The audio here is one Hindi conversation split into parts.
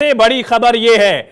सबसे बड़ी खबर यह है,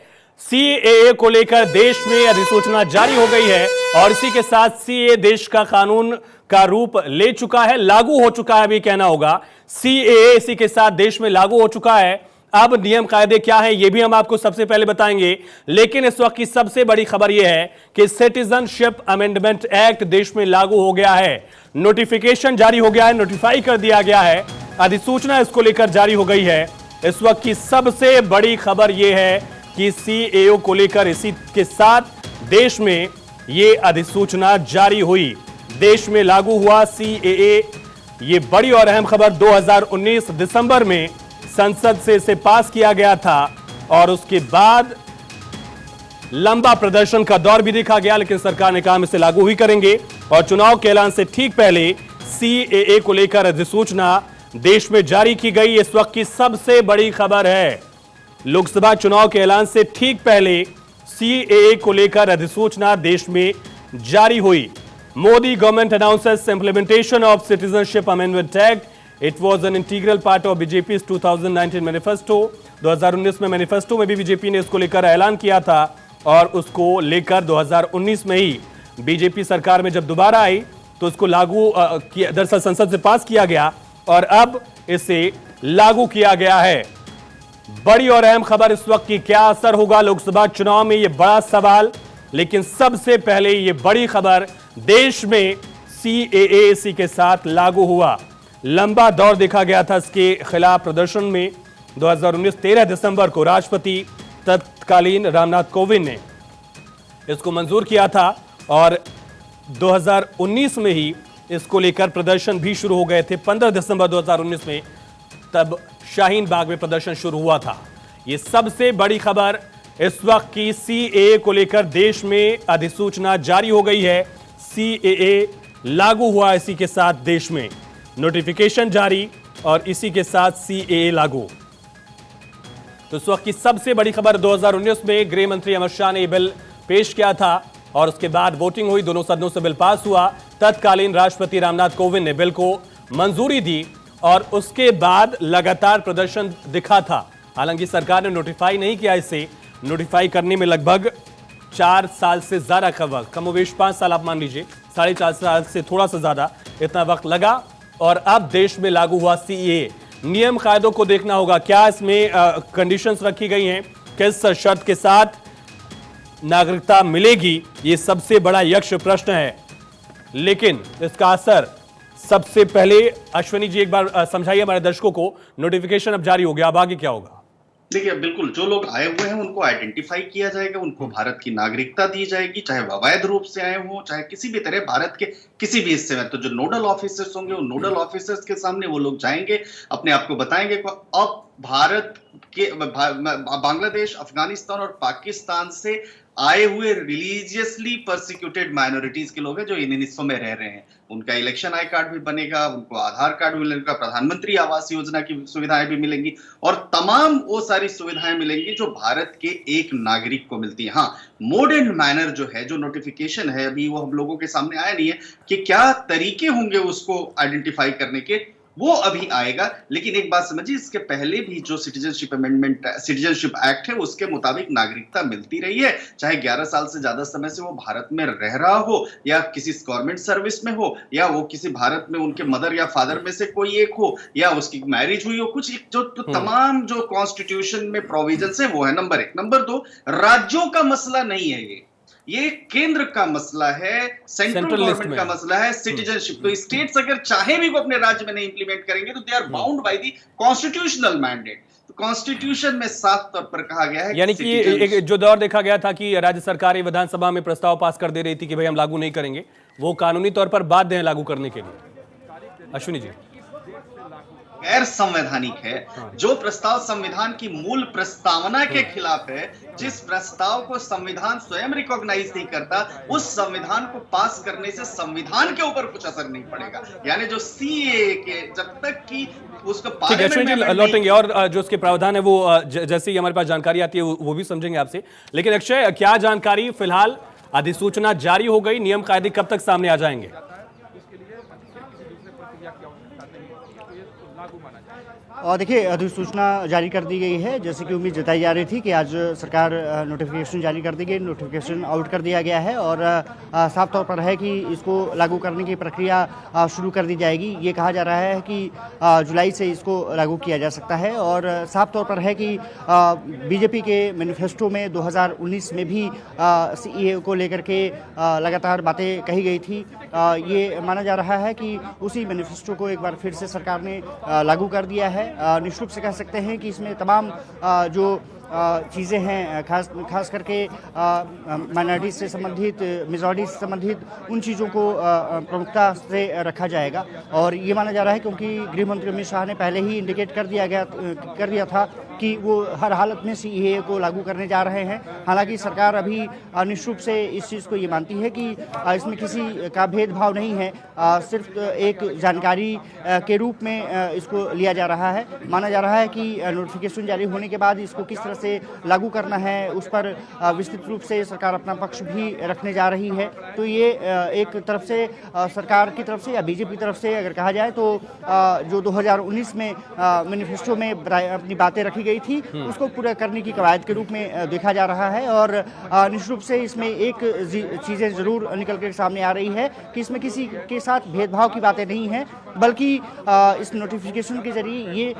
सीएए को लेकर देश में अधिसूचना जारी हो गई है और इसी के साथ सीएए देश का कानून का रूप ले चुका है, लागू हो चुका है। अभी कहना होगा सीएए इसी के साथ देश में लागू हो चुका है। अब नियम कायदे क्या है यह भी हम आपको सबसे पहले बताएंगे, लेकिन इस वक्त की सबसे बड़ी खबर यह है कि सिटीजनशिप अमेंडमेंट एक्ट देश में लागू हो गया है। नोटिफिकेशन जारी हो गया है, नोटिफाई कर दिया गया है, अधिसूचना इसको लेकर जारी हो गई है। इस वक्त की सबसे बड़ी खबर यह है कि सीएए को लेकर इसी के साथ देश में यह अधिसूचना जारी हुई, देश में लागू हुआ सीएए। ये बड़ी और अहम खबर 2019 दिसंबर में संसद से इसे पास किया गया था और उसके बाद लंबा प्रदर्शन का दौर भी देखा गया, लेकिन सरकार ने कहा इसे लागू ही करेंगे और चुनाव के ऐलान से ठीक पहले सीएए को लेकर अधिसूचना देश में जारी की गई। इस वक्त की सबसे बड़ी खबर है, लोकसभा चुनाव के ऐलान से ठीक पहले सीएए को लेकर अधिसूचना देश में जारी हुई। Modi government announces implementation of citizenship amendment act. It was an integral part of BJP 2019 manifesto. 2019 में मैनिफेस्टो में भी बीजेपी ने इसको लेकर ऐलान किया था और उसको लेकर 2019 में ही बीजेपी सरकार में जब दोबारा आई तो उसको लागू किया, दरअसल संसद से पास किया गया और अब इसे लागू किया गया है। बड़ी और अहम खबर इस वक्त की, क्या असर होगा लोकसभा चुनाव में, यह बड़ा सवाल। लेकिन सबसे पहले यह बड़ी खबर, देश में सीएए इसी के साथ लागू हुआ। लंबा दौर देखा गया था इसके खिलाफ प्रदर्शन में। 2019 13 दिसंबर को राष्ट्रपति तत्कालीन रामनाथ कोविंद ने इसको मंजूर किया था और 2019 में ही इसको लेकर प्रदर्शन भी शुरू हो गए थे। 15 दिसंबर 2019 में तब शाहीन बाग में प्रदर्शन शुरू हुआ था। यह सबसे बड़ी खबर इस वक्त की, सीएए को लेकर देश में अधिसूचना जारी हो गई है। सीएए लागू हुआ, इसी के साथ देश में नोटिफिकेशन जारी और इसी के साथ सीएए लागू। तो इस वक्त की सबसे बड़ी खबर, 2019 में गृह मंत्री अमित शाह ने यह बिल पेश किया था और उसके बाद वोटिंग हुई, दोनों सदनों से बिल पास हुआ। तत्कालीन राष्ट्रपति रामनाथ कोविंद ने बिल को मंजूरी दी और उसके बाद लगातार प्रदर्शन दिखा था। हालांकि सरकार ने नोटिफाई नहीं किया, इसे नोटिफाई करने में लगभग 4 साल से ज्यादा का वक्त, कमोवेश 5 साल आप मान लीजिए, 4.5 साल से थोड़ा सा ज्यादा इतना वक्त लगा और अब देश में लागू हुआ सीएए। नियम कायदों को देखना होगा, क्या इसमें कंडीशंस रखी गई हैं, किस शर्त के साथ नागरिकता मिलेगी, ये सबसे बड़ा यक्ष प्रश्न है। लेकिन इसका असर सबसे पहले अश्विनी जी एक बार समझाइए हमारे दर्शकों को। नोटिफिकेशन अब जारी हो गया, अब आगे क्या होगा? देखिए, बिल्कुल जो लोग आए हुए हैं उनको आइडेंटिफाई किया जाएगा, उनको भारत की नागरिकता दी जाएगी, चाहे वो अवैध रूप से आए हों, चाहे किसी भी तरह भारत के किसी भी हिस्से में। तो जो नोडल ऑफिसर्स होंगे, उन नोडल ऑफिसर्स के सामने वो लोग जाएंगे, अपने आप को बताएंगे। अब भारत के बांग्लादेश, अफगानिस्तान और पाकिस्तान से आए हुए रिलीजियसली परसिक्यूटेड माइनॉरिटीज के लोग हैं जो इन हिस्सों में रह रहे हैं, उनका इलेक्शन आई कार्ड भी बनेगा, उनको आधार कार्ड भी मिलेगा, प्रधानमंत्री आवास योजना की सुविधाएं भी मिलेंगी और तमाम वो सारी सुविधाएं मिलेंगी जो भारत के एक नागरिक को मिलती है। हाँ, मोड एंड मैनर जो है, जो नोटिफिकेशन है, अभी वो हम लोगों के सामने आया नहीं है कि क्या तरीके होंगे उसको आइडेंटिफाई करने के, वो अभी आएगा। लेकिन एक बात समझिए, इसके पहले भी जो सिटीजनशिप एक्ट है उसके मुताबिक नागरिकता मिलती रही है, चाहे 11 साल से ज्यादा समय से वो भारत में रह रहा हो या किसी गवर्नमेंट सर्विस में हो या वो किसी भारत में उनके मदर या फादर में से कोई एक हो या उसकी मैरिज हुई हो, कुछ जो तो तमाम जो कॉन्स्टिट्यूशन में प्रोविजंस है वो है। नंबर 1। नंबर 2, राज्यों का मसला नहीं है, ये केंद्र का मसला है, सेंट्रल गवर्नमेंट का मसला है, सिटीजनशिप। तो स्टेट्स अगर चाहे भी वो अपने राज्य में नहीं इंप्लीमेंट करेंगे तो they are bound by the constitutional mandate. तो कॉन्स्टिट्यूशन में साफ तौर पर कहा गया है, यानी कि एक जो दौर देखा गया था कि राज्य सरकारें विधानसभा में प्रस्ताव पास कर दे रही थी कि भाई हम लागू नहीं करेंगे, वो कानूनी तौर पर बाध्य हैं लागू करने के लिए। अश्विनी जी, गैर संवैधानिक है जो प्रस्ताव संविधान की मूल प्रस्तावना के खिलाफ है, जिस प्रस्ताव को संविधान स्वयं रिकॉग्नाइज नहीं करता, उस संविधान को पास करने से संविधान के ऊपर कुछ असर नहीं पड़ेगा। यानी जो सीएए के जब तक कि उसको पार्लियामेंट में लौटेंगे और जो उसके प्रावधान है वो जैसे ही हमारे पास जानकारी आती है वो भी समझेंगे आपसे। लेकिन अक्षय, क्या जानकारी, फिलहाल अधिसूचना जारी हो गई, नियम कायदे कब तक सामने आ जाएंगे? और देखिए, अधिसूचना जारी कर दी गई है। जैसे कि उम्मीद जताई जा रही थी कि आज सरकार नोटिफिकेशन जारी कर दी गई, नोटिफिकेशन आउट कर दिया गया है और साफ तौर पर है कि इसको लागू करने की प्रक्रिया शुरू कर दी जाएगी। ये कहा जा रहा है कि जुलाई से इसको लागू किया जा सकता है और साफ तौर पर है कि बीजेपी के मैनिफेस्टो में 2019 में भी सीएए को लेकर के लगातार बातें कही गई थी। ये माना जा रहा है कि उसी मैनिफेस्टो को एक बार फिर से सरकार ने लागू कर दिया है। निश्चित रूप से कह सकते हैं कि इसमें तमाम जो चीज़ें हैं, खास करके माइनॉरिटी से संबंधित, मेजॉरिटी से संबंधित उन चीज़ों को प्रमुखता से रखा जाएगा। और ये माना जा रहा है क्योंकि गृह मंत्री अमित शाह ने पहले ही इंडिकेट कर दिया था कि वो हर हालत में सीएए को लागू करने जा रहे हैं। हालांकि सरकार अभी निश्चित रूप से इस चीज़ को ये मानती है कि इसमें किसी का भेदभाव नहीं है, सिर्फ एक जानकारी के रूप में इसको लिया जा रहा है। माना जा रहा है कि नोटिफिकेशन जारी होने के बाद इसको किस तरह से लागू करना है, उस पर विस्तृत रूप से सरकार अपना पक्ष भी रखने जा रही है। तो ये एक तरफ से सरकार की तरफ से या बीजेपी की तरफ से अगर कहा जाए तो जो 2019 में मैनिफेस्टो में अपनी बातें रखी गई थी उसको पूरा करने की कवायद के रूप में देखा जा रहा है। और निश्चित रूप से इसमें एक चीज़ें ज़रूर निकल कर सामने आ रही है कि इसमें किसी के साथ भेदभाव की बातें नहीं हैं, बल्कि इस नोटिफिकेशन के जरिए ये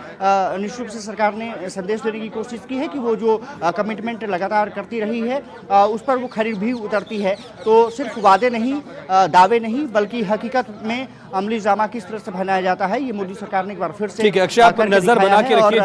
निश्चित रूप से सरकार ने संदेश देने की कोशिश की है कि वो जो कमिटमेंट लगातार करती रही है उस पर वो खरी भी उतरती है। तो सिर्फ वादे नहीं, दावे नहीं, बल्कि हकीकत में अमली जामा किस तरह से बनाया जाता है, ये मोदी सरकार ने एक बार फिर से ठीक है अक्षय, आप नजर बना के रखिए।